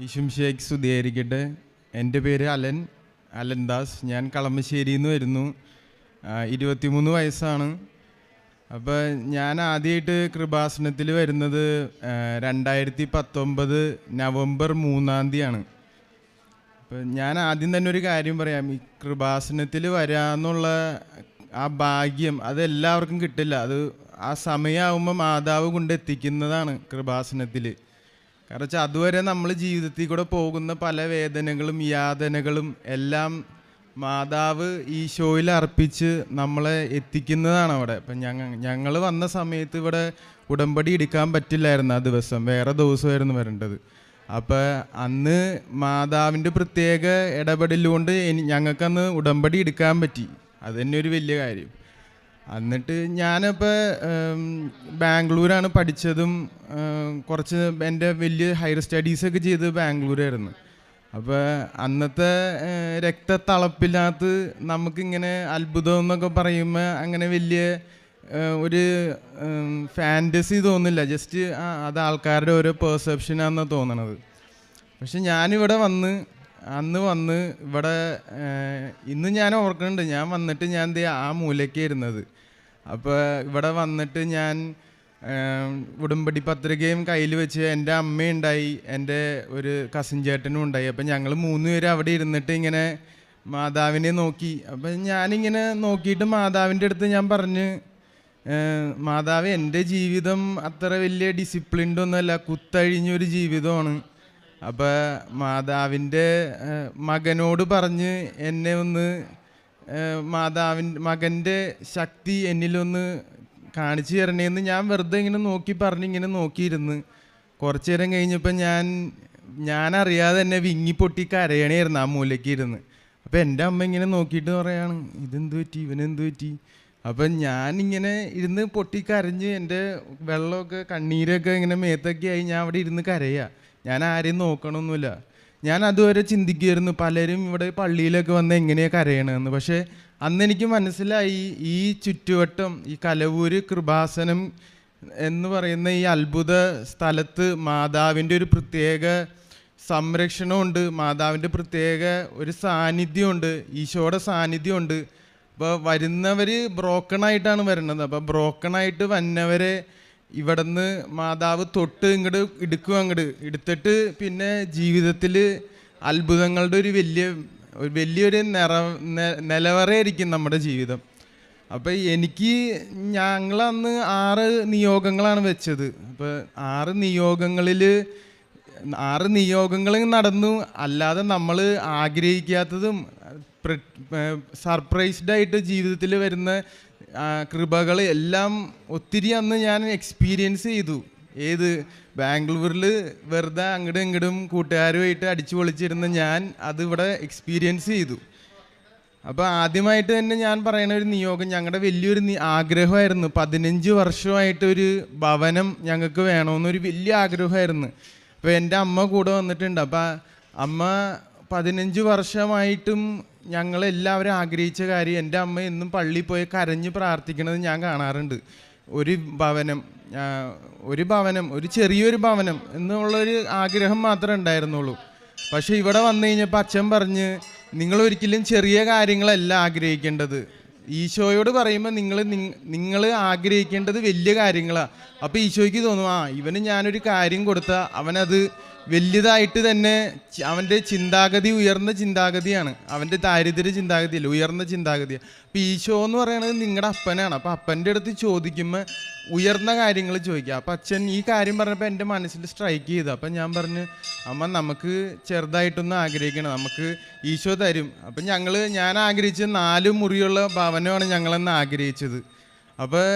ഈശുമിശിഹായ്ക്ക് സ്തുതിയായിരിക്കട്ടെ. എൻ്റെ പേര് അലൻ ദാസ്. ഞാൻ കളമശ്ശേരിയിൽ നിന്ന് വരുന്നു. 23 വയസ്സാണ്. അപ്പോൾ ഞാൻ ആദ്യമായിട്ട് കൃപാസനത്തിൽ വരുന്നത് 2019 നവംബർ 3 അപ്പോൾ ഞാൻ ആദ്യം തന്നെ ഒരു കാര്യം പറയാം. ഈ കൃപാസനത്തിൽ വരാമെന്നുള്ള ആ ഭാഗ്യം അതെല്ലാവർക്കും കിട്ടില്ല. അത് ആ സമയമാകുമ്പോൾ മാതാവ് കൊണ്ടെത്തിക്കുന്നതാണ് കൃപാസനത്തിൽ. കാരണം വെച്ചാൽ അതുവരെ നമ്മൾ ജീവിതത്തിൽ കൂടെ പോകുന്ന പല വേദനകളും യാതനകളും എല്ലാം മാതാവ് ഈശോയിൽ അർപ്പിച്ച് നമ്മളെ എത്തിക്കുന്നതാണ് അവിടെ. അപ്പം ഞങ്ങൾ വന്ന സമയത്ത് ഇവിടെ ഉടമ്പടി എടുക്കാൻ പറ്റില്ലായിരുന്നു. ആ ദിവസം വേറെ ദിവസമായിരുന്നു വരേണ്ടത്. അപ്പോൾ അന്ന് മാതാവിൻ്റെ പ്രത്യേക ഇടപെടലുകൊണ്ട് ഞങ്ങൾക്കന്ന് ഉടമ്പടി എടുക്കാൻ പറ്റി. അത് തന്നെ ഒരു വലിയ കാര്യം. എന്നിട്ട് ഞാനിപ്പോൾ ബാംഗ്ലൂരാണ് പഠിച്ചതും കുറച്ച് എൻ്റെ വലിയ ഹയർ സ്റ്റഡീസൊക്കെ ചെയ്ത് ബാംഗ്ലൂരായിരുന്നു. അപ്പോൾ അന്നത്തെ രക്തത്തളപ്പിനകത്ത് നമുക്കിങ്ങനെ അത്ഭുതം എന്നൊക്കെ പറയുമ്പോൾ അങ്ങനെ വലിയ ഒരു ഫാൻറ്റസി തോന്നില്ല. ജസ്റ്റ് അത് ആൾക്കാരുടെ ഓരോ പെർസെപ്ഷനാണെന്നാണ് തോന്നണത്. പക്ഷെ ഞാനിവിടെ അന്ന് വന്ന് ഇവിടെ ഇന്ന് ഞാൻ ഓർക്കുന്നുണ്ട്, ഞാൻ വന്നിട്ട് ഞാൻ ആ മൂലയ്ക്ക് ഇരുന്നത്. അപ്പോൾ ഇവിടെ വന്നിട്ട് ഞാൻ ഉടമ്പടി പത്രികയും കയ്യിൽ വെച്ച് എൻ്റെ അമ്മയുണ്ടായി, എൻ്റെ ഒരു കസിൻ ചേട്ടനും ഉണ്ടായി. അപ്പം ഞങ്ങൾ 3 പേര് അവിടെ ഇരുന്നിട്ട് ഇങ്ങനെ മാതാവിനെ നോക്കി. അപ്പം ഞാനിങ്ങനെ നോക്കിയിട്ട് മാതാവിൻ്റെ അടുത്ത് ഞാൻ പറഞ്ഞ്, മാതാവ് എൻ്റെ ജീവിതം അത്ര വലിയ ഡിസിപ്ലിൻഡ് ഒന്നുമല്ല, കുത്തഴിഞ്ഞൊരു ജീവിതമാണ്. അപ്പോൾ മാതാവിൻ്റെ മകനോട് പറഞ്ഞ് എന്നെ ഒന്ന് മകൻ്റെ ശക്തി എന്നിലൊന്ന് കാണിച്ചു തരണേന്ന് ഞാൻ വെറുതെ ഇങ്ങനെ ഇങ്ങനെ നോക്കിയിരുന്ന് കുറച്ച് നേരം കഴിഞ്ഞപ്പോൾ ഞാനറിയാതെ തന്നെ വിങ്ങിപ്പൊട്ടി കരയണമായിരുന്നു ആ മൂലയ്ക്ക് ഇരുന്ന്. അപ്പോൾ എൻ്റെ അമ്മ ഇങ്ങനെ നോക്കിയിട്ട് പറയാണ്, ഇവനെന്ത് പറ്റി. അപ്പം ഞാനിങ്ങനെ ഇരുന്ന് പൊട്ടിക്കരഞ്ഞ് എൻ്റെ വെള്ളമൊക്കെ കണ്ണീരൊക്കെ ഇങ്ങനെ മേത്തൊക്കെ ആയി ഞാൻ അവിടെ ഇരുന്ന് കരയുക. ഞാൻ ആരെയും നോക്കണമൊന്നുമില്ല. ഞാൻ അതുവരെ ചിന്തിക്കുമായിരുന്നു പലരും ഇവിടെ പള്ളിയിലൊക്കെ വന്ന് എങ്ങനെയാണ് കരയണമെന്ന്. പക്ഷേ അന്ന് എനിക്ക് മനസ്സിലായി, ഈ ചുറ്റുവട്ടം, ഈ കലവൂര് കൃപാസനം എന്ന് പറയുന്ന ഈ അത്ഭുത സ്ഥലത്ത് മാതാവിൻ്റെ ഒരു പ്രത്യേക സംരക്ഷണമുണ്ട്, മാതാവിൻ്റെ പ്രത്യേക ഒരു സാന്നിധ്യമുണ്ട്, ഈശോയുടെ സാന്നിധ്യമുണ്ട്. അപ്പോൾ വരുന്നവർ ബ്രോക്കണായിട്ടാണ് വരുന്നത്. അപ്പോൾ ബ്രോക്കണായിട്ട് വന്നവരെ ഇവിടുന്ന് മാതാവ് തൊട്ട് ഇങ്ങോട്ട് എടുത്തിട്ട് പിന്നെ ജീവിതത്തിൽ അത്ഭുതങ്ങളുടെ ഒരു വലിയൊരു നിലവറയായിരിക്കും നമ്മുടെ ജീവിതം. അപ്പോൾ ഞങ്ങളന്ന് 6 നിയോഗങ്ങളാണ് വെച്ചത്. അപ്പോൾ 6 നിയോഗങ്ങൾ നടന്നു. അല്ലാതെ നമ്മൾ ആഗ്രഹിക്കാത്തതും സർപ്രൈസ്ഡായിട്ട് ജീവിതത്തിൽ വരുന്ന കൃപകൾ എല്ലാം ഒത്തിരി അന്ന് ഞാൻ എക്സ്പീരിയൻസ് ചെയ്തു. ബാംഗ്ലൂരിൽ വെറുതെ അങ്ങോട്ടും ഇങ്ങോട്ടും കൂട്ടുകാരുമായിട്ട് അടിച്ചു പൊളിച്ചിരുന്ന ഞാൻ അതിവിടെ എക്സ്പീരിയൻസ് ചെയ്തു. അപ്പോൾ ആദ്യമായിട്ട് തന്നെ ഞാൻ പറയുന്ന ഒരു നിയോഗം ഞങ്ങളുടെ വലിയൊരു ആഗ്രഹമായിരുന്നു. 15 വർഷമായിട്ടൊരു ഭവനം ഞങ്ങൾക്ക് വേണമെന്നൊരു വലിയ ആഗ്രഹമായിരുന്നു. അപ്പോൾ എൻ്റെ അമ്മ കൂടെ വന്നിട്ടുണ്ട്. അപ്പോൾ അമ്മ 15 വർഷമായിട്ടും ഞങ്ങളെല്ലാവരും ആഗ്രഹിച്ച കാര്യം, എൻ്റെ അമ്മ എന്നും പള്ളിയിൽ പോയി കരഞ്ഞ് പ്രാർത്ഥിക്കണത് ഞാൻ കാണാറുണ്ട്. ഒരു ഭവനം, ഒരു ചെറിയൊരു ഭവനം എന്നുള്ളൊരു ആഗ്രഹം മാത്രമേ ഉണ്ടായിരുന്നുള്ളൂ. പക്ഷേ ഇവിടെ വന്നു കഴിഞ്ഞപ്പോൾ അച്ഛൻ പറഞ്ഞ്, നിങ്ങളൊരിക്കലും ചെറിയ കാര്യങ്ങളല്ല ആഗ്രഹിക്കേണ്ടത്. ഈശോയോട് പറയുമ്പോൾ നിങ്ങൾ ആഗ്രഹിക്കേണ്ടത് വലിയ കാര്യങ്ങളാണ്. അപ്പോൾ ഈശോയ്ക്ക് തോന്നും, ഇവന് ഞാനൊരു കാര്യം കൊടുത്താൽ അവനത് വലിയതായിട്ട് തന്നെ, അവൻ്റെ ചിന്താഗതി ഉയർന്ന ചിന്താഗതിയാണ്, അവൻ്റെ ദാരിദ്ര്യ ചിന്താഗതിയല്ല, ഉയർന്ന ചിന്താഗതിയാണ്. അപ്പോൾ ഈശോ എന്ന് പറയുന്നത് നിങ്ങളുടെ അപ്പനാണ്. അപ്പോൾ അപ്പൻ്റെ അടുത്ത് ചോദിക്കുമ്പോൾ ഉയർന്ന കാര്യങ്ങൾ ചോദിക്കുക. അപ്പോൾ അച്ഛൻ ഈ കാര്യം പറഞ്ഞപ്പോൾ എൻ്റെ മനസ്സിൽ സ്ട്രൈക്ക് ചെയ്തു. അപ്പം ഞാൻ പറഞ്ഞു, അമ്മ നമുക്ക് ചെറുതായിട്ടൊന്നും ആഗ്രഹിക്കണം, നമുക്ക് ഈശോ തരും. അപ്പം ഞാൻ ആഗ്രഹിച്ചത് 4 മുറിയുള്ള ഭവനമാണ് ഞങ്ങളെന്ന് ആഗ്രഹിച്ചത്. അപ്പോൾ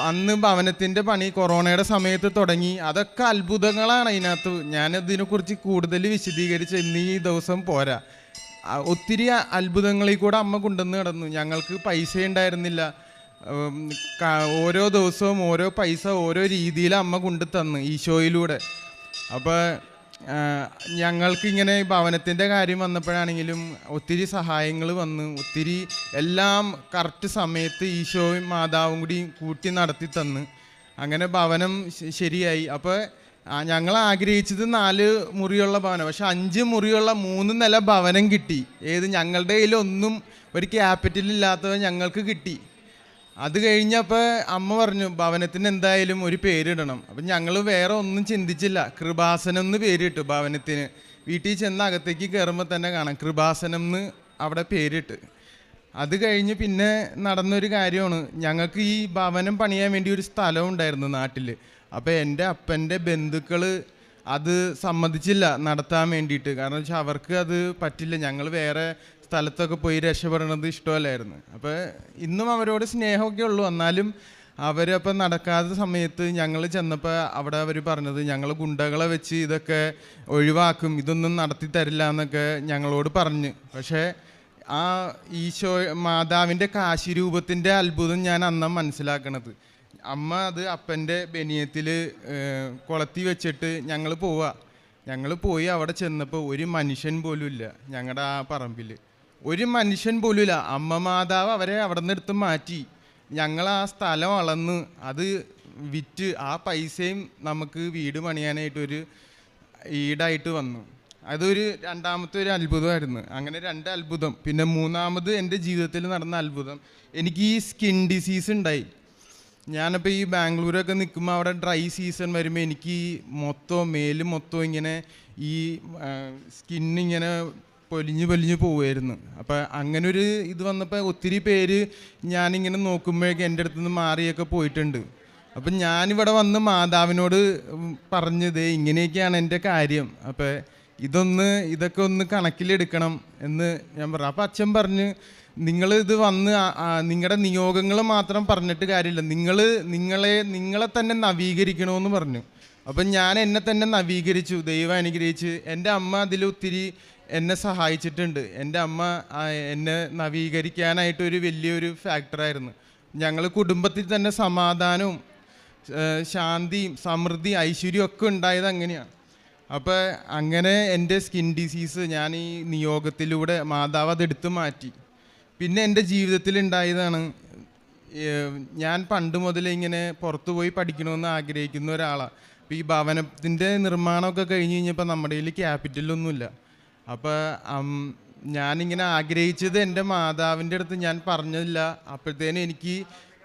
അന്ന് ഭവനത്തിൻ്റെ പണി കൊറോണയുടെ സമയത്ത് തുടങ്ങി. അതൊക്കെ അത്ഭുതങ്ങളാണ് അതിനകത്ത്. ഞാനതിനെക്കുറിച്ച് കൂടുതൽ വിശദീകരിച്ച് ഇന്ന് ഈ ദിവസം പോരാ. ഒത്തിരി അത്ഭുതങ്ങളിൽ കൂടെ അമ്മ കൊണ്ടുവന്ന് കിടന്നു. ഞങ്ങൾക്ക് പൈസ ഉണ്ടായിരുന്നില്ല. ഓരോ ദിവസവും ഓരോ പൈസ ഓരോ രീതിയിൽ അമ്മ കൊണ്ടു തന്നു ഈശോയിലൂടെ. അപ്പോൾ ഞങ്ങൾക്കിങ്ങനെ ഭവനത്തിൻ്റെ കാര്യം വന്നപ്പോഴാണെങ്കിലും ഒത്തിരി സഹായങ്ങൾ വന്ന്, ഒത്തിരി എല്ലാം കറക്റ്റ് സമയത്ത് ഈശോയും മാതാവും കൂടി കൂട്ടി നടത്തി തന്ന് അങ്ങനെ ഭവനം ശരിയായി. അപ്പോൾ ഞങ്ങൾ ആഗ്രഹിച്ചത് 4 മുറിയുള്ള ഭവനം, പക്ഷെ 5 മുറിയുള്ള 3 നില ഭവനം കിട്ടി. ഏത് ഞങ്ങളുടെ കയ്യിലൊന്നും ഒരു ക്യാപിറ്റൽ ഇല്ലാത്തവ ഞങ്ങൾക്ക് കിട്ടി. അത് കഴിഞ്ഞപ്പോൾ അമ്മ പറഞ്ഞു ഭവനത്തിന് എന്തായാലും ഒരു പേരിടണം. അപ്പം ഞങ്ങൾ വേറെ ഒന്നും ചിന്തിച്ചില്ല, കൃപാസനം എന്ന് പേരിട്ടു ഭവനത്തിന്. വീട്ടിൽ ചെന്ന് അകത്തേക്ക് കയറുമ്പോൾ തന്നെ കാണാം കൃപാസനം എന്ന് അവിടെ പേരിട്ട്. അത് കഴിഞ്ഞ് പിന്നെ നടന്നൊരു കാര്യമാണ്, ഞങ്ങൾക്ക് ഈ ഭവനം പണിയാൻ വേണ്ടി ഒരു സ്ഥലം ഉണ്ടായിരുന്നു നാട്ടിൽ. അപ്പോൾ എൻ്റെ അപ്പൻ്റെ ബന്ധുക്കൾ അത് സമ്മതിച്ചില്ല നടത്താൻ വേണ്ടിയിട്ട്. കാരണം വെച്ചാൽ അവർക്ക് അത് പറ്റില്ല, ഞങ്ങൾ വേറെ സ്ഥലത്തൊക്കെ പോയി രക്ഷപ്പെടണത് ഇഷ്ടമല്ലായിരുന്നു. അപ്പോൾ ഇന്നും അവരോട് സ്നേഹമൊക്കെ ഉള്ളൂ. എന്നാലും അവരപ്പം നടക്കാത്ത സമയത്ത് ഞങ്ങൾ ചെന്നപ്പോൾ അവിടെ അവർ പറഞ്ഞത് ഞങ്ങൾ ഗുണ്ടകളെ വെച്ച് ഇതൊക്കെ ഒഴിവാക്കും, ഇതൊന്നും നടത്തി തരില്ല എന്നൊക്കെ ഞങ്ങളോട് പറഞ്ഞ്. പക്ഷേ ആ ഈശോ മാതാവിൻ്റെ കാശിരൂപത്തിൻ്റെ അത്ഭുതം ഞാൻ അന്നാ മനസ്സിലാക്കണത്. അമ്മ അത് അപ്പൻ്റെ ബനിയത്തിൽ കൊളത്തി വെച്ചിട്ട് ഞങ്ങൾ പോയി അവിടെ ചെന്നപ്പോൾ ഒരു മനുഷ്യൻ പോലും ഇല്ല. ഞങ്ങളുടെ ആ പറമ്പിൽ ഒരു മനുഷ്യൻ പോലും ഇല്ല. അമ്മ മാതാവ് അവരെ അവിടെ നിന്ന് എടുത്ത് മാറ്റി. ഞങ്ങൾ ആ സ്ഥലം അളന്ന് അത് വിറ്റ് ആ പൈസയും നമുക്ക് വീട് പണിയാനായിട്ടൊരു ഈടായിട്ട് വന്നു. അതൊരു രണ്ടാമത്തെ ഒരു അത്ഭുതമായിരുന്നു. അങ്ങനെ 2 അത്ഭുതം. പിന്നെ മൂന്നാമത് എൻ്റെ ജീവിതത്തിൽ നടന്ന അത്ഭുതം, എനിക്ക് ഈ സ്കിൻ ഡിസീസ് ഉണ്ടായി. ഞാനപ്പോൾ ഈ ബാംഗ്ലൂരൊക്കെ നിൽക്കുമ്പോൾ അവിടെ ഡ്രൈ സീസൺ വരുമ്പോൾ എനിക്ക് മേല് മൊത്തം ഇങ്ങനെ ഈ സ്കിന്നിങ്ങനെ പൊലിഞ്ഞു പോവുമായിരുന്നു. അപ്പോൾ അങ്ങനെ ഒരു ഇത് വന്നപ്പോൾ ഒത്തിരി പേര് ഞാനിങ്ങനെ നോക്കുമ്പോഴേക്കും എൻ്റെ അടുത്ത് നിന്ന് മാറിയൊക്കെ പോയിട്ടുണ്ട്. അപ്പം ഞാനിവിടെ വന്ന് മാതാവിനോട് പറഞ്ഞത് ഇങ്ങനെയൊക്കെയാണ് എൻ്റെ കാര്യം, അപ്പോൾ ഇതൊക്കെ ഒന്ന് കണക്കിലെടുക്കണം എന്ന് ഞാൻ പറഞ്ഞു. അപ്പോൾ അച്ഛൻ പറഞ്ഞ് നിങ്ങളിത് വന്ന് നിങ്ങളുടെ നിയോഗങ്ങൾ മാത്രം പറഞ്ഞിട്ട് കാര്യമില്ല, നിങ്ങളെ തന്നെ നവീകരിക്കണമെന്ന് പറഞ്ഞു. അപ്പം ഞാൻ എന്നെ തന്നെ നവീകരിച്ചു, ദൈവം അനുഗ്രഹിച്ച്. എൻ്റെ അമ്മ അതിലൊത്തിരി എന്നെ സഹായിച്ചിട്ടുണ്ട്. എൻ്റെ അമ്മ എന്നെ നവീകരിക്കാനായിട്ടൊരു വലിയൊരു ഫാക്ടറായിരുന്നു. ഞങ്ങൾ കുടുംബത്തിൽ തന്നെ സമാധാനവും ശാന്തിയും സമൃദ്ധി ഐശ്വര്യവും ഒക്കെ ഉണ്ടായത് അങ്ങനെയാണ്. അപ്പോൾ അങ്ങനെ എൻ്റെ സ്കിൻ ഡിസീസ് ഞാൻ ഈ നിയോഗത്തിലൂടെ മാതാവ് അതെടുത്ത് മാറ്റി. പിന്നെ എൻ്റെ ജീവിതത്തിൽ ഉണ്ടായതാണ്, ഞാൻ പണ്ട് മുതലേ ഇങ്ങനെ പുറത്തു പോയി പഠിക്കണമെന്ന് ആഗ്രഹിക്കുന്ന ഒരാളാണ്. അപ്പോൾ ഈ ഭവനത്തിൻ്റെ നിർമ്മാണമൊക്കെ കഴിഞ്ഞ് കഴിഞ്ഞപ്പോൾ നമ്മുടെ കയ്യിൽ ക്യാപിറ്റലൊന്നുമില്ല. അപ്പോൾ ഞാനിങ്ങനെ ആഗ്രഹിച്ചത് എൻ്റെ മാതാവിൻ്റെ അടുത്ത് ഞാൻ പറഞ്ഞില്ല. അപ്പോഴത്തേനും എനിക്ക്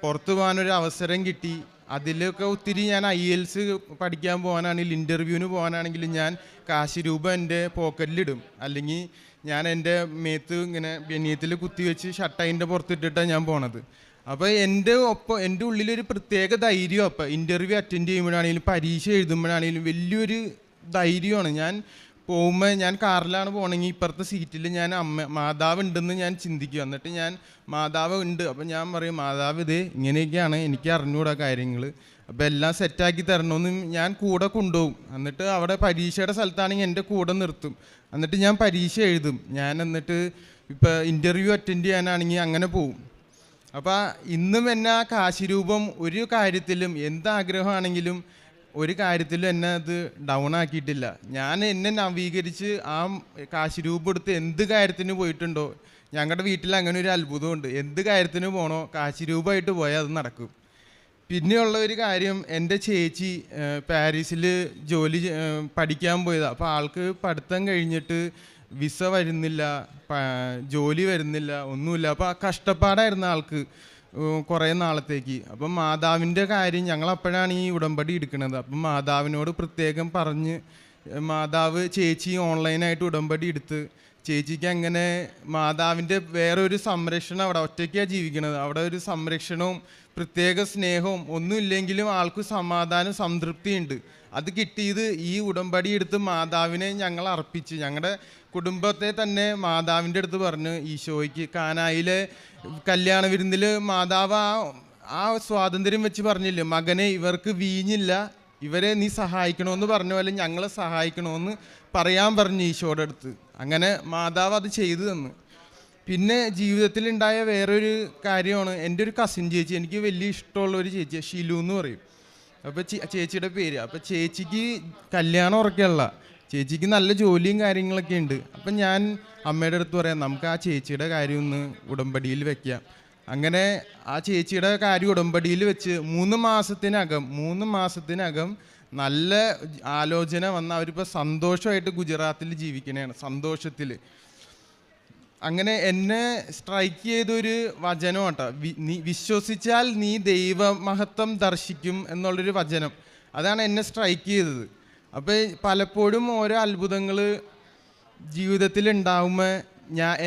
പുറത്തു പോകാനൊരു അവസരം കിട്ടി. അതിലൊക്കെ ഒത്തിരി ഞാൻ IELTS പഠിക്കാൻ പോകാനാണെങ്കിൽ ഇൻ്റർവ്യൂവിന് പോകാനാണെങ്കിലും ഞാൻ കാശ് രൂപ എൻ്റെ പോക്കറ്റിലിടും, അല്ലെങ്കിൽ ഞാൻ എൻ്റെ മേത്ത് ഇങ്ങനെ ബനിയത്തിൽ കുത്തിവെച്ച് ഷട്ടൈൻ്റെ പുറത്തിട്ടിട്ടാണ് ഞാൻ പോണത്. അപ്പോൾ എൻ്റെ ഉള്ളിലൊരു പ്രത്യേക ധൈര്യം. അപ്പോൾ ഇൻ്റർവ്യൂ അറ്റൻഡ് ചെയ്യുമ്പോഴാണെങ്കിലും പരീക്ഷ എഴുതുമ്പോഴാണെങ്കിലും വലിയൊരു ധൈര്യമാണ്. ഞാൻ പോകുമ്പോൾ ഞാൻ കാറിലാണ് പോകണമെങ്കിൽ ഇപ്പുറത്തെ സീറ്റിൽ ഞാൻ മാതാവ് ഉണ്ടെന്ന് ഞാൻ ചിന്തിക്കുക. എന്നിട്ട് ഞാൻ മാതാവ് ഉണ്ട്, അപ്പം ഞാൻ പറയും മാതാവ് ഇത് ഇങ്ങനെയൊക്കെയാണ്, എനിക്ക് അറിഞ്ഞുകൂടാ കാര്യങ്ങൾ, അപ്പോൾ എല്ലാം സെറ്റാക്കി തരണമെന്ന് ഞാൻ കൂടെ കൊണ്ടുപോകും. എന്നിട്ട് അവിടെ പരീക്ഷയുടെ സ്ഥലത്താണെങ്കിൽ എൻ്റെ കൂടെ നിർത്തും. എന്നിട്ട് ഞാൻ പരീക്ഷ എഴുതും. എന്നിട്ട് ഇപ്പോൾ ഇൻ്റർവ്യൂ അറ്റൻഡ് ചെയ്യാനാണെങ്കിൽ അങ്ങനെ പോവും. അപ്പോൾ ഇന്നും എന്നെ ആ കാശിരൂപം ഒരു കാര്യത്തിലും എന്താഗ്രഹമാണെങ്കിലും ഒരു കാര്യത്തിലും എന്നെ അത് ഡൗൺ ആക്കിയിട്ടില്ല. ഞാൻ എന്നെ നവീകരിച്ച് ആ കാശിരൂപം എടുത്ത് എന്ത് കാര്യത്തിന് പോയിട്ടുണ്ടോ, ഞങ്ങളുടെ വീട്ടിൽ അങ്ങനെ ഒരു അത്ഭുതമുണ്ട്, എന്ത് കാര്യത്തിന് പോകണോ കാശിരൂപമായിട്ട് പോയാൽ അത് നടക്കും. പിന്നെയുള്ള ഒരു കാര്യം, എൻ്റെ ചേച്ചി പാരീസിൽ പഠിക്കാൻ പോയതാണ്. അപ്പോൾ ആൾക്ക് പഠിത്തം കഴിഞ്ഞിട്ട് വിസ വരുന്നില്ല, ജോലി വരുന്നില്ല, ഒന്നുമില്ല. അപ്പോൾ ആ കഷ്ടപ്പാടായിരുന്നു ആൾക്ക് കുറേ നാളത്തേക്ക്. അപ്പം മാതാവിൻ്റെ കാര്യം ഞങ്ങൾ അപ്പോഴാണ് ഈ ഉടമ്പടി എടുക്കുന്നത്. അപ്പം മാതാവിനോട് പ്രത്യേകം പറഞ്ഞ് മാതാവ് ചേച്ചി ഓൺലൈനായിട്ട് ഉടമ്പടി എടുത്ത് ചേച്ചിക്ക് അങ്ങനെ മാതാവിൻ്റെ വേറൊരു സംരക്ഷണം, അവിടെ ഒറ്റയ്ക്കാണ് ജീവിക്കുന്നത്, അവിടെ ഒരു സംരക്ഷണവും പ്രത്യേക സ്നേഹവും ഒന്നുമില്ലെങ്കിലും ആൾക്ക് സമാധാനം സംതൃപ്തിയുണ്ട്. അത് കിട്ടിയത് ഈ ഉടമ്പടി എടുത്ത് മാതാവിനെ ഞങ്ങൾ അർപ്പിച്ച് ഞങ്ങളുടെ കുടുംബത്തെ തന്നെ മാതാവിൻ്റെ അടുത്ത് പറഞ്ഞ് ഈശോയ്ക്ക് കാനായിലെ കല്യാണ വിരുന്നിൽ മാതാവ് ആ സ്വാതന്ത്ര്യം വെച്ച് പറഞ്ഞില്ലേ, മകനെ ഇവർക്ക് വീഞ്ഞില്ല, ഇവരെ നീ സഹായിക്കണമെന്ന് പറഞ്ഞ പോലെ ഞങ്ങളെ സഹായിക്കണമെന്ന് പറയാൻ പറഞ്ഞു ഈശോയുടെ അടുത്ത്. അങ്ങനെ മാതാവ് അത് ചെയ്തു തന്നു. പിന്നെ ജീവിതത്തിലുണ്ടായ വേറൊരു കാര്യമാണ്, എൻ്റെ ഒരു കസിൻ ചേച്ചി, എനിക്ക് വലിയ ഇഷ്ടമുള്ള ഒരു ചേച്ചി, ഷിലു എന്ന് പറയും. അപ്പോൾ ചേച്ചിയുടെ പേര്. അപ്പോൾ ചേച്ചിക്ക് കല്യാണം ഉറക്കല്ല, ചേച്ചിക്ക് നല്ല ജോലിയും കാര്യങ്ങളൊക്കെ ഉണ്ട്. അപ്പം ഞാൻ അമ്മയുടെ അടുത്ത് പറയാം നമുക്ക് ആ ചേച്ചിയുടെ കാര്യം ഒന്ന് ഉടമ്പടിയിൽ വെക്കാം. അങ്ങനെ ആ ചേച്ചിയുടെ കാര്യം ഉടമ്പടിയിൽ വെച്ച് 3 മാസത്തിനകം നല്ല ആലോചന വന്ന് അവരിപ്പോൾ സന്തോഷമായിട്ട് ഗുജറാത്തിൽ ജീവിക്കണേണ്, സന്തോഷത്തിൽ. അങ്ങനെ എന്നെ സ്ട്രൈക്ക് ചെയ്തൊരു വചനം കേട്ടോ, നീ വിശ്വസിച്ചാൽ നീ ദൈവമഹത്വം ദർശിക്കും എന്നുള്ളൊരു വചനം. അതാണ് എന്നെ സ്ട്രൈക്ക് ചെയ്തത്. അപ്പോൾ പലപ്പോഴും ഓരോ അത്ഭുതങ്ങൾ ജീവിതത്തിൽ ഉണ്ടാകുമ്പോൾ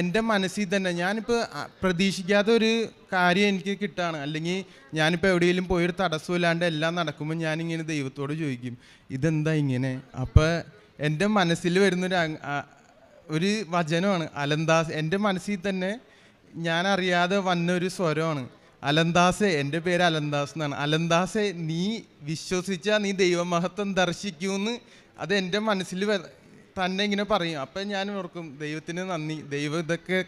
എൻ്റെ മനസ്സിൽ തന്നെ ഞാനിപ്പോൾ പ്രതീക്ഷിക്കാത്ത ഒരു കാര്യം എനിക്ക് കിട്ടുകയാണ്, അല്ലെങ്കിൽ ഞാനിപ്പോൾ എവിടെയെങ്കിലും പോയൊരു തടസ്സമില്ലാണ്ട് എല്ലാം നടക്കുമ്പോൾ ഞാനിങ്ങനെ ദൈവത്തോട് ചോദിക്കും, ഇതെന്താ ഇങ്ങനെ? അപ്പോൾ എൻ്റെ മനസ്സിൽ ഒരു വചനമാണ് അലന്താസ്. എൻ്റെ മനസ്സിൽ തന്നെ ഞാൻ അറിയാതെ വന്നൊരു സ്വരമാണ്, അലന്താസെ, എൻ്റെ പേര് അലന്താസ് എന്നാണ്. അലന്താസെ, നീ വിശ്വസിച്ചാൽ നീ ദൈവമഹത്വം ദർശിക്കുമെന്ന് അത് എൻ്റെ മനസ്സിൽ തന്നെ ഇങ്ങനെ പറയും. അപ്പം ഞാൻ ഓർക്കും, ദൈവത്തിന് നന്ദി, ദൈവം ഇതൊക്കെ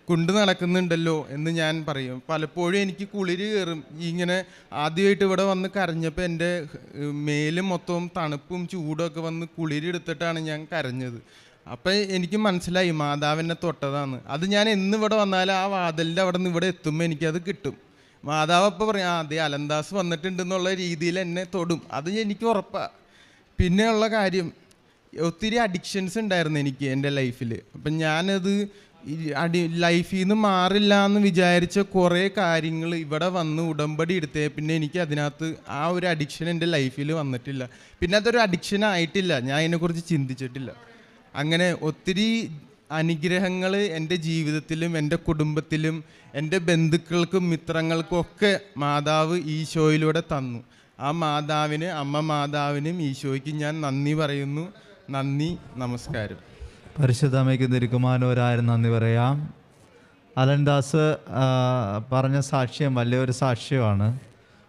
കൊണ്ടു നടക്കുന്നുണ്ടല്ലോ എന്ന് ഞാൻ പറയും. പലപ്പോഴും എനിക്ക് കുളിര് കയറും. ഇങ്ങനെ ആദ്യമായിട്ട് ഇവിടെ വന്ന് കരഞ്ഞപ്പോൾ എൻ്റെ മേലും മൊത്തവും തണുപ്പും ചൂടൊക്കെ വന്ന് കുളിരെടുത്തിട്ടാണ് ഞാൻ കരഞ്ഞത്. അപ്പം എനിക്ക് മനസ്സിലായി മാതാവിനെ തൊട്ടതാണ്. അത് ഞാൻ എന്നിവിടെ വന്നാലും ആ വാതിലിൻ്റെ അവിടെ നിന്ന് ഇവിടെ എത്തുമ്പോൾ എനിക്കത് കിട്ടും. മാതാവ് അപ്പോൾ പറയും, അതെ അലന്താസ് വന്നിട്ടുണ്ടെന്നുള്ള രീതിയിൽ എന്നെ തൊടും. അത് എനിക്ക് ഉറപ്പാണ്. പിന്നെയുള്ള കാര്യം, ഒത്തിരി അഡിക്ഷൻസ് ഉണ്ടായിരുന്നു എനിക്ക് എൻ്റെ ലൈഫിൽ. അപ്പം ഞാനത് ലൈഫിൽ നിന്ന് മാറില്ല എന്ന് വിചാരിച്ച കുറേ കാര്യങ്ങൾ ഇവിടെ വന്ന് ഉടമ്പടി എടുത്തേ പിന്നെ എനിക്ക് അതിനകത്ത് ആ ഒരു അഡിക്ഷൻ എൻ്റെ ലൈഫിൽ വന്നിട്ടില്ല. പിന്നെ അതൊരു അഡിക്ഷൻ ആയിട്ടില്ല, ഞാൻ അതിനെക്കുറിച്ച് ചിന്തിച്ചിട്ടില്ല. അങ്ങനെ ഒത്തിരി അനുഗ്രഹങ്ങൾ എൻ്റെ ജീവിതത്തിലും എൻ്റെ കുടുംബത്തിലും എൻ്റെ ബന്ധുക്കൾക്കും മിത്രങ്ങൾക്കും ഒക്കെ മാതാവ് ഈശോയിലൂടെ തന്നു. ആ മാതാവിന്, അമ്മ മാതാവിനും ഈശോയ്ക്കും ഞാൻ നന്ദി പറയുന്നു. നന്ദി, നമസ്കാരം. പരിശുദ്ധ അമ്മയ്ക്ക് തിരുക്കുമാരനോരായിരം നന്ദി പറയാം. അലൻദാസ് പറഞ്ഞ സാക്ഷ്യം വലിയൊരു സാക്ഷ്യമാണ്.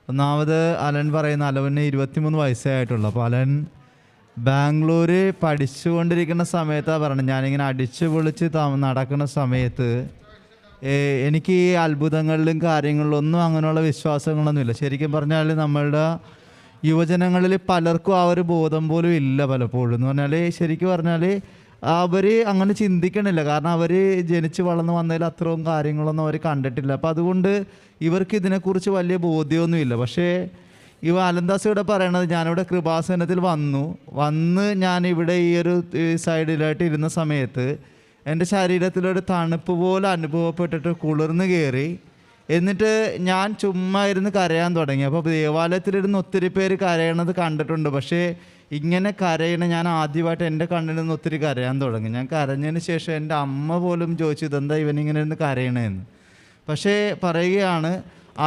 ഒന്നാമത് അലൻ പറയുന്ന അലവന് 23 വയസ്സേ ആയിട്ടുള്ളൂ. അപ്പോൾ അലൻ ബാംഗ്ലൂർ പഠിച്ചുകൊണ്ടിരിക്കുന്ന സമയത്താണ് പറഞ്ഞത്, ഞാനിങ്ങനെ അടിച്ചു പൊളിച്ച് നടക്കുന്ന സമയത്ത് എനിക്ക് ഈ അത്ഭുതങ്ങളിലും കാര്യങ്ങളിലും ഒന്നും അങ്ങനെയുള്ള വിശ്വാസങ്ങളൊന്നുമില്ല. ശരിക്കും പറഞ്ഞാൽ നമ്മളുടെ യുവജനങ്ങളിൽ പലർക്കും ആ ഒരു ബോധം പോലും ഇല്ല പലപ്പോഴും. എന്ന് പറഞ്ഞാൽ ശരിക്കും പറഞ്ഞാൽ അവർ അങ്ങനെ ചിന്തിക്കണില്ല. കാരണം അവർ ജനിച്ച് വളർന്ന് വന്നതിൽ അത്രയും കാര്യങ്ങളൊന്നും അവർ കണ്ടിട്ടില്ല. അപ്പം അതുകൊണ്ട് ഇവർക്ക് ഇതിനെക്കുറിച്ച് വലിയ ബോധ്യമൊന്നുമില്ല. പക്ഷേ അലന്ദാസ് ഇവിടെ പറയണത്, ഞാനിവിടെ കൃപാസനത്തിൽ വന്ന് ഞാനിവിടെ ഈ ഒരു സൈഡിലായിട്ട് ഇരുന്ന സമയത്ത് എൻ്റെ ശരീരത്തിലൊരു തണുപ്പ് പോലെ അനുഭവപ്പെട്ടിട്ട് കുളിർന്ന് കയറി. എന്നിട്ട് ഞാൻ ചുമ്മാ ഇരുന്ന് കരയാൻ തുടങ്ങി. അപ്പോൾ ദേവാലയത്തിലിരുന്ന് ഒത്തിരി പേര് കരയണത് കണ്ടിട്ടുണ്ട്. പക്ഷേ ഇങ്ങനെ കരയണ ഞാൻ ആദ്യമായിട്ട് എൻ്റെ കണ്ണിൽ നിന്ന് ഒത്തിരി കരയാൻ തുടങ്ങി. ഞാൻ കരഞ്ഞതിന് ശേഷം എൻ്റെ അമ്മ പോലും ചോദിച്ചു, ഇതെന്താ ഇവനിങ്ങനെ ഇരുന്ന് കരയണേന്ന്. പക്ഷേ പറയുകയാണ്,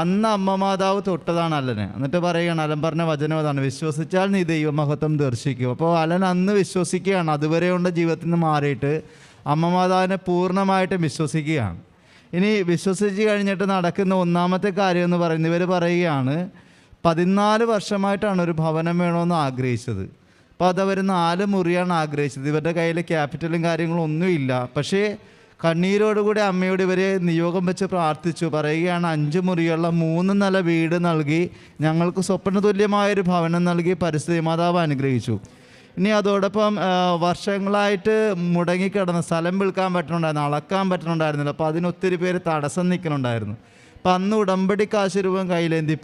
അന്ന് അമ്മ മാതാവ് തൊട്ടതാണ് അലനെ. എന്നിട്ട് പറയുകയാണ്, അലൻ പറഞ്ഞ വചനം അതാണ്, വിശ്വസിച്ചാൽ നീ ദൈവമഹത്വം ദർശിക്കും. അപ്പോൾ അലൻ അന്ന് വിശ്വസിക്കുകയാണ്. അതുവരെയുള്ള ജീവിതത്തിൽ നിന്ന് മാറിയിട്ട് അമ്മ മാതാവിനെ പൂർണ്ണമായിട്ടും വിശ്വസിക്കുകയാണ്. ഇനി വിശ്വസിച്ച് കഴിഞ്ഞിട്ട് നടക്കുന്ന ഒന്നാമത്തെ കാര്യം എന്ന് പറയുന്നത്, ഇവർ പറയുകയാണ് 14 വർഷമായിട്ടാണ് ഒരു ഭവനം വേണമെന്ന് ആഗ്രഹിച്ചത്. അപ്പോൾ അതവർ 4 മുറിയാണ് ആഗ്രഹിച്ചത്. ഇവരുടെ കയ്യിൽ ക്യാപിറ്റലും കാര്യങ്ങളും ഒന്നുമില്ല. പക്ഷേ കണ്ണീരോടുകൂടി അമ്മയോട് ഇവരെ നിയോഗം വെച്ച് പ്രാർത്ഥിച്ചു. പറയുകയാണ്, 5 മുറിയുള്ള 3 നില വീട് നൽകി ഞങ്ങൾക്ക് സ്വപ്ന തുല്യമായൊരു ഭവനം നൽകി പരിസ്ഥിതി മാതാവ് അനുഗ്രഹിച്ചു. ഇനി അതോടൊപ്പം വർഷങ്ങളായിട്ട് മുടങ്ങിക്കിടന്ന സ്ഥലം വിൽക്കാൻ പറ്റുന്നുണ്ടായിരുന്നു, അളക്കാൻ പറ്റുന്നുണ്ടായിരുന്നില്ല. അപ്പോൾ അതിനൊത്തിരി പേര് തടസ്സം നിൽക്കുന്നുണ്ടായിരുന്നു. അപ്പം അന്ന് ഉടമ്പടി കാശ് രൂപം കയ്യിലേന്തി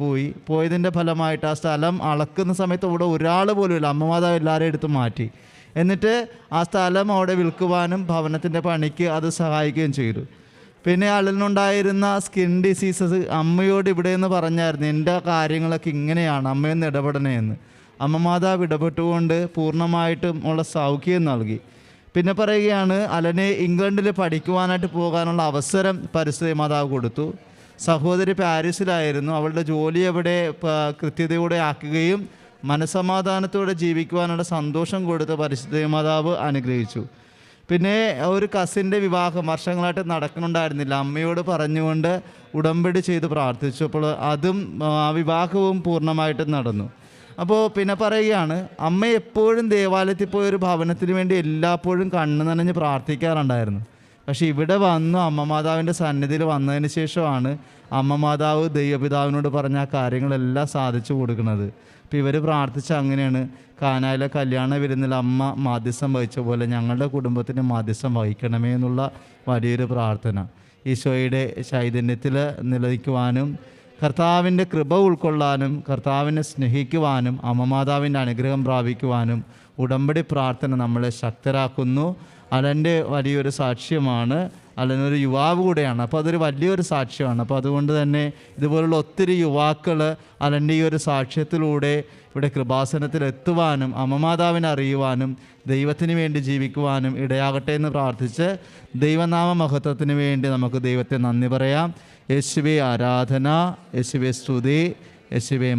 പോയതിൻ്റെ ഫലമായിട്ട് ആ സ്ഥലം അളക്കുന്ന സമയത്ത് ഇവിടെ ഒരാൾ പോലും ഇല്ല. അമ്മ മാതാവ് എല്ലാവരും എടുത്ത് മാറ്റി. എന്നിട്ട് ആ സ്ഥലം അവിടെ വിൽക്കുവാനും ഭവനത്തിൻ്റെ പണിക്ക് അത് സഹായിക്കുകയും ചെയ്തു. പിന്നെ അലനുണ്ടായിരുന്ന സ്കിൻ ഡിസീസസ് അമ്മയോട് ഇവിടെ നിന്ന് പറഞ്ഞായിരുന്നു, എൻ്റെ കാര്യങ്ങളൊക്കെ ഇങ്ങനെയാണ്, അമ്മയൊന്ന് ഇടപെടണേ എന്ന്. അമ്മ മാതാവ് ഇടപെട്ടുകൊണ്ട് പൂർണ്ണമായിട്ടും ഉള്ള സൗഖ്യം നൽകി. പിന്നെ പറയുകയാണ്, അലനെ ഇംഗ്ലണ്ടിൽ പഠിക്കുവാനായിട്ട് പോകാനുള്ള അവസരം പരിസ്ഥിതി മാതാവ് കൊടുത്തു. സഹോദരി പാരീസിലായിരുന്നു. അവളുടെ ജോലി അവിടെ കൃത്യതയോടെ ആക്കുകയും മനസ്സമാധാനത്തോടെ ജീവിക്കുവാനുള്ള സന്തോഷം കൊടുത്ത് പരിസ്ഥിതി മാതാവ് അനുഗ്രഹിച്ചു. പിന്നെ ഒരു കസിൻ്റെ വിവാഹം വർഷങ്ങളായിട്ട് നടക്കുന്നുണ്ടായിരുന്നില്ല. അമ്മയോട് പറഞ്ഞുകൊണ്ട് ഉടമ്പടി ചെയ്ത് പ്രാർത്ഥിച്ചു. അപ്പോൾ അതും ആ വിവാഹവും പൂർണ്ണമായിട്ടും നടന്നു. അപ്പോൾ പിന്നെ പറയുകയാണ്, അമ്മ എപ്പോഴും ദേവാലയത്തിൽ പോയ ഒരു ഭവനത്തിന് വേണ്ടി എല്ലായ്പ്പോഴും കണ്ണ് നനഞ്ഞ് പ്രാർത്ഥിക്കാറുണ്ടായിരുന്നു. പക്ഷേ ഇവിടെ വന്നു അമ്മ മാതാവിൻ്റെ സന്നിധിയിൽ വന്നതിന് ശേഷമാണ് അമ്മ മാതാവ് ദൈവപിതാവിനോട് പറഞ്ഞ ആ കാര്യങ്ങളെല്ലാം സാധിച്ചു കൊടുക്കുന്നത്. അപ്പോൾ ഇവർ പ്രാർത്ഥിച്ച അങ്ങനെയാണ്, കാനായിലെ കല്യാണ വിരുന്നിൽ അമ്മ മാധ്യസ്ഥം വഹിച്ച പോലെ ഞങ്ങളുടെ കുടുംബത്തിന് മാധ്യസ്ഥം വഹിക്കണമേ എന്നുള്ള വലിയൊരു പ്രാർത്ഥന. ഈശോയുടെ ചൈതന്യത്തിൽ നിലനിൽക്കുവാനും കർത്താവിൻ്റെ കൃപ ഉൾക്കൊള്ളാനും കർത്താവിനെ സ്നേഹിക്കുവാനും അമ്മമാതാവിൻ്റെ അനുഗ്രഹം പ്രാപിക്കുവാനും ഉടമ്പടി പ്രാർത്ഥന നമ്മളെ ശക്തരാക്കുന്നു. അലൻ്റെ വലിയൊരു സാക്ഷ്യമാണ്. അലനൊരു യുവാവ് കൂടെയാണ്. അപ്പോൾ അതൊരു വലിയൊരു സാക്ഷ്യമാണ്. അപ്പോൾ അതുകൊണ്ട് തന്നെ ഇതുപോലുള്ള ഒത്തിരി യുവാക്കൾ അലൻ്റെ ഈ ഒരു സാക്ഷ്യത്തിലൂടെ ഇവിടെ കൃപാസനത്തിൽ എത്തുവാനും അമ്മമാതാവിനെ അറിയുവാനും ദൈവത്തിന് വേണ്ടി ജീവിക്കുവാനും ഇടയാകട്ടെ എന്ന് പ്രാർത്ഥിച്ച് ദൈവനാമ മഹത്വത്തിന് വേണ്ടി നമുക്ക് ദൈവത്തെ നന്ദി പറയാം. യേശുവേ ആരാധന, യേശുവേ സ്തുതി, യേശുവേ